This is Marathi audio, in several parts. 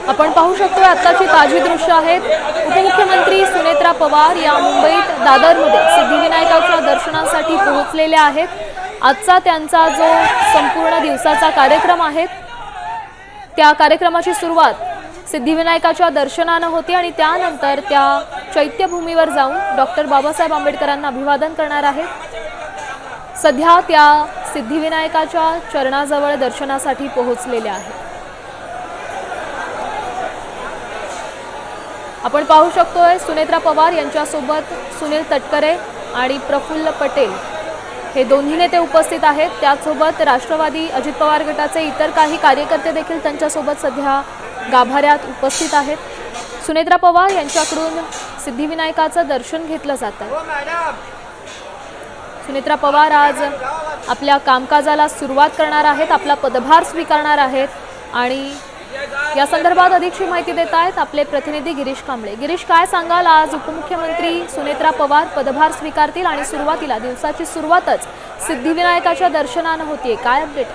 आपण पाहू शकतो आताची ताजी दृश्य आहेत। उपमुख्यमंत्री सुनेत्रा पवार या मुंबईत दादरमध्ये सिद्धिविनायकाच्या दर्शनासाठी पोहोचलेल्या आहेत। आजचा त्यांचा जो संपूर्ण दिवसाचा कार्यक्रम आहे त्या कार्यक्रमाची सुरुवात सिद्धिविनायकाच्या दर्शनाने होते आणि त्यानंतर त्या चैत्यभूमीवर जाऊन डॉक्टर बाबासाहेब आंबेडकरांना अभिवादन करणार आहेत। सध्या त्या सिद्धिविनायकाच्या चरणाजवळ दर्शनासाठी पोहोचलेल्या आहेत। आपण पाहू शकतोय सुनेत्रा पवार यांच्यासोबत सुनील तटकरे आणि प्रफुल्ल पटेल हे दोन्ही नेते उपस्थित आहेत। त्यासोबत राष्ट्रवादी अजित पवार गटाचे इतर काही कार्यकर्ते देखील त्यांच्यासोबत सध्या गाभाऱ्यात उपस्थित आहेत। सुनेत्रा पवार यांच्याकडून सिद्धिविनायकाचं दर्शन घेतलं जात आहे। सुनेत्रा पवार आज आपल्या कामकाजाला सुरुवात करणार आहेत, आपला पदभार स्वीकारणार आहेत आणि या संदर्भात अधिकची माहिती देत आहेत आपले प्रतिनिधी गिरीश कांबळे। गिरीश, काय सांगाल, आज उपमुख्यमंत्री सुनेत्रा पवार पदभार स्वीकारतील आणि सुरुवातीला दिवसाची सुरुवातच सिद्धिविनायकाच्या दर्शनाने होतीये, काय अपडेट?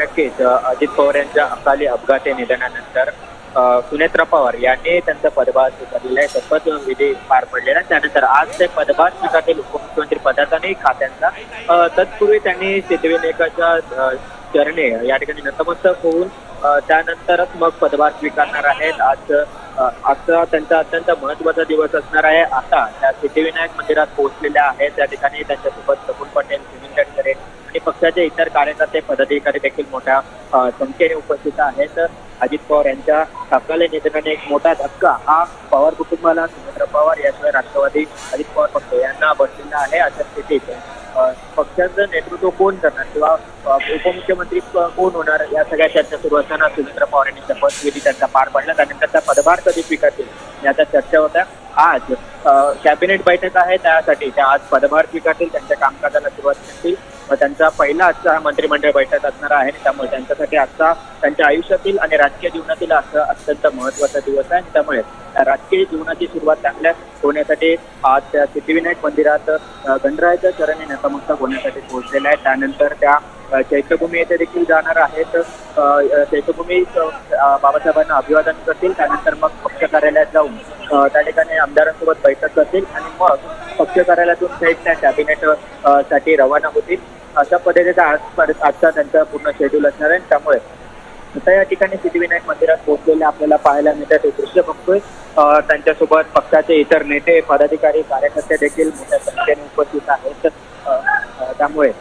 नक्कीच अजित पवार यांच्या अकाली अपघाती निधनानंतर सुनेत्रा पवार यांनी त्यांचा पदभार स्वीकारलेला आहे। शपथविधी पार पडलेला त्यानंतर आज ते पदभार स्वीकारतील उपमुख्यमंत्री पदाचा आणि खात्यांचा। तत्पूर्वी त्यांनी सिद्धिविनायकाच्या चरणी या ठिकाणी नतमस्तक होऊन त्यानंतरच मग पदभार स्वीकारणार आहेत। आजचा त्यांचा अत्यंत महत्त्वाचा दिवस असणार आहे। आता त्या सिद्धिविनायक मंदिरात पोहोचलेल्या आहेत। त्या ठिकाणी त्यांच्यासोबत प्रफुल्ल पटेल, सुनील तटकरे आणि पक्षाचे इतर कार्यकर्ते पदाधिकारी देखील मोठ्या संख्येने उपस्थित आहेत। अजित पवार यांच्या अकाली निधनाने एक मोठा धक्का हा पवार कुटुंबाला, सुनेत्रा पवार याशिवाय राष्ट्रवादी अजित पवार पक्ष यांना बसलेला आहे। अशा स्थितीत पक्षाचं नेतृत्व कोण करणार किंवा उपमुख्यमंत्री कोण होणार या सगळ्या चर्चा सुरू असताना सुनेत्रा पवार यांनी शपथविधी त्यांचा पार पडला। त्यानंतर त्या पदभार कधी स्वीकारतील याचा चर्चा होत्या। आज कॅबिनेट बैठक आहे, त्यासाठी त्या आज पदभार स्वीकारतील, त्यांच्या कामकाजाला सुरुवात करतील व त्यांचा पहिला आजचा मंत्रिमंडळ बैठक असणार आहे। त्यामुळे त्यांच्यासाठी आजचा त्यांच्या आयुष्यातील आणि राजकीय जीवनातील असं अत्यंत महत्त्वाचा दिवस आहे। त्यामुळे राजकीय जीवनाची सुरुवात चांगल्या होण्यासाठी आज त्या सिद्धिविनायक मंदिरात गणरायाच्या चरणी नतमस्तक होण्यासाठी पोहोचलेल्या आहेत। त्यानंतर त्या चैत्यभूमी येथे देखील जाणार आहेत। चैत्यभूमी बाबासाहेबांना अभिवादन करतील, त्यानंतर मग पक्ष कार्यालयात जाऊन त्या ठिकाणी आमदारांसोबत बैठक करतील आणि मग पक्ष कार्यालयातून थेट त्या कॅबिनेट साठी रवाना होतील। अशा पद्धतीचा आजचा त्यांचा पूर्ण शेड्यूल असणार आहे। त्यामुळे आता या ठिकाणी सिद्धिविनायक मंदिरात पोहोचलेले आपल्याला पाहायला मिळतात, हे दृश्य बघतोय। त्यांच्यासोबत पक्षाचे इतर नेते, पदाधिकारी, कार्यकर्ते देखील मोठ्या संख्येने उपस्थित आहेत। त्यामुळे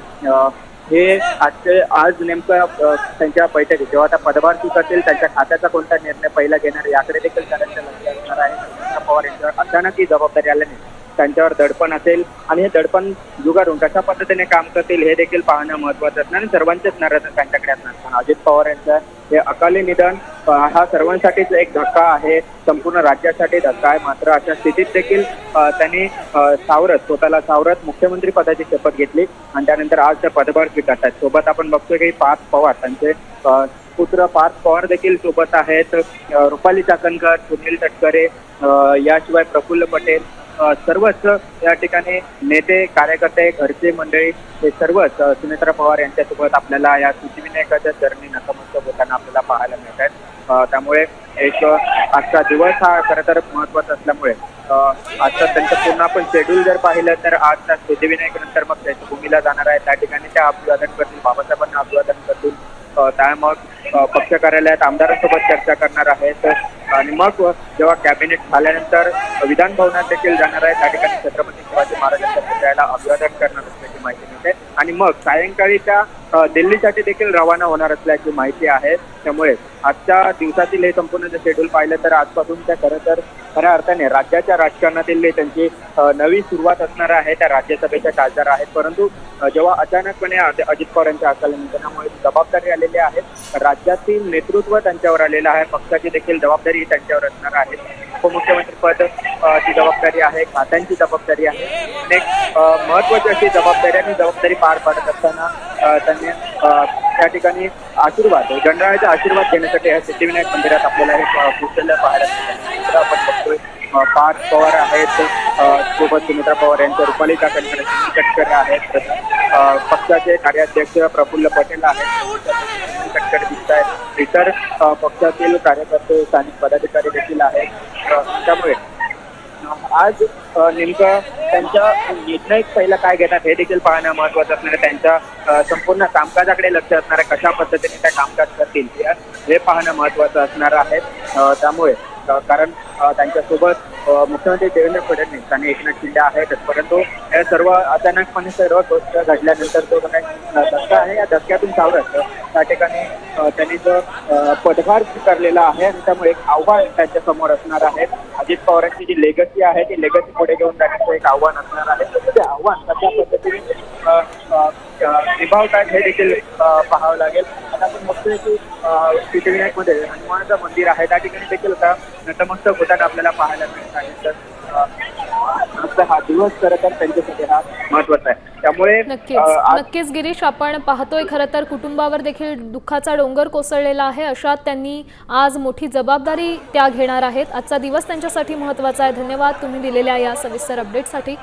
हे आज नेमकं त्यांच्या बैठकीत जेव्हा आता पदभार स्वीकारतील त्यांच्या खात्याचा कोणता निर्णय पहिला घेणार याकडे देखील त्यांचं लक्ष असणार आहे। सुनेत्रा पवार यांच्यावर अचानक ही जबाबदारी आल्याने त्यांच्यावर दडपण असेल आणि हे दडपण जुगारून कशा पद्धतीने काम करतील हे देखील पाहणं महत्त्वाचं असणार आणि सर्वांचेच नजर त्यांच्याकडे असणार। पण अजित पवार यांचं हे अकाली निधन हा सर्वांसाठीच एक धक्का आहे, संपूर्ण राज्यासाठी धक्का आहे। मात्र अशा स्थितीत देखील त्यांनी स्वतःला सावरत मुख्यमंत्री पदाची शपथ घेतली आणि त्यानंतर आज त्या पदभार स्वीकारतात। सोबत आपण बघतोय की पार्थ पवार, त्यांचे पुत्र पार्थ पवार देखील सोबत आहेत। रुपाली चाकणकर, सुनील तटकरे याशिवाय प्रफुल्ल पटेल सर्वच या ठिकाणी नेते, कार्यकर्ते, घरचे मंडळी हे सर्वच सुनेत्रा पवार यांच्यासोबत आपल्याला या सिद्धिविनायकाच्या चरणी नतमस्तक होताना आपल्याला पाहायला मिळत आहेत। त्यामुळे एक आजचा दिवस हा खरं तर महत्त्वाचा असल्यामुळे आजचा त्यांचं पूर्ण आपण शेड्यूल जर पाहिलं तर आज सिद्धिविनायक नंतर मग चैत्यभूमीला जाणार आहे। त्या ठिकाणी त्या अभिवादन करतील, बाबासाहेबांना अभिवादन करतील, त्या मग पक्ष कार्यालयात आमदारांसोबत चर्चा करणार आहेत आणि मग जेव्हा कॅबिनेट झाल्यानंतर विधान भवनात देखील जाणार आहे। त्या ठिकाणी छत्रपती शिवाजी महाराजांच्या पुतळ्याला अभिवादन करणार असल्याची माहिती मिळते आणि मग सायंकाळी त्या दिल्लीसाठी देखील रवाना होणार असल्याची माहिती आहे। त्यामुळे आजच्या दिवसातील हे संपूर्ण जर शेड्यूल पाहिलं तर आजपासून त्या खऱ्या अर्थाने राज्याच्या राजकारणातील त्यांची नवी सुरुवात असणार आहे। त्या राज्यसभेच्या खासदार आहेत, परंतु जेव्हा अचानकपणे अजित पवार यांच्या अकाली निधनामुळे जबाबदारी आलेली आहे, राज्यातील नेतृत्व त्यांच्यावर आलेलं आहे, पक्षाची देखील जबाबदारी त्यांच्यावर असणार आहे। उपमुख्यमंत्री पद ची जबाबदारी आहे, खात्यांची जबाबदारी आहे, अनेक महत्त्वाची अशी जबाबदारी पार पाडत असताना त्यांनी त्या ठिकाणी गणरायाचा आशीर्वाद घेण्यासाठी या सिद्धिविनायक मंदिरात आपल्याला हे पोहोचलेलं पाहायला मिळतं। आपण बघतोय पार्थ पवार आहेत, सोबत सुनेत्रा पवार यांच्या रुपाली काकांकडे सुनील तटकरे आहेत, पक्षाचे कार्याध्यक्ष प्रफुल्ल पटेल आहेत, सुनील तटकरे दिसत आहेत, इतर पक्षातील कार्यकर्ते स्थानिक पदाधिकारी देखील आहेत. त्यामुळे आज नेमकं त्यांच्या निर्णय पहिला काय घेतात हे देखील पाहणं महत्त्वाचं असणार आहे. त्यांच्या संपूर्ण कामकाजाकडे लक्ष असणार आहे, कशा पद्धतीने त्या कामकाज करतील हे पाहणं महत्त्वाचं असणार आहे. त्यामुळे कारण त्यांच्यासोबत मुख्यमंत्री देवेंद्र फडणवीस आणि एकनाथ शिंदे आहेतच, परंतु हे सर्व अचानकपणे सर्व गोष्ट घडल्यानंतर जो काही धक्का आहे या धक्क्यातून सावरत त्या ठिकाणी त्यांनी जो पदभार स्वीकारलेला आहे आणि त्यामुळे एक आव्हान त्यांच्या समोर असणार आहे. अजित पवारांची जी लेगसी आहे ती लेगसी पुढे घेऊन जाण्याचं एक आव्हान असणार आहे. ते आव्हान कशा पद्धतीने निभावतात हे देखील पाहावं लागेल. आता आपण बघतोय की सिद्धिविनायकमध्ये हनुमानाचं मंदिर आहे, त्या ठिकाणी देखील आता नतमस्तक होताना आपल्याला पाहायला मिळत आहे. तर हा दिवस खरं तर त्यांच्यासाठी हा महत्वाचा आहे. त्यामुळे नक्कीच गिरीश, आपण पाहतोय खरं तर कुटुंबावर देखील दुःखाचा डोंगर कोसळलेला आहे. अशात त्यांनी आज मोठी जबाबदारी त्या घेणार आहेत. आजचा दिवस त्यांच्यासाठी महत्त्वाचा आहे. धन्यवाद तुम्ही दिलेल्या या सविस्तर अपडेटसाठी.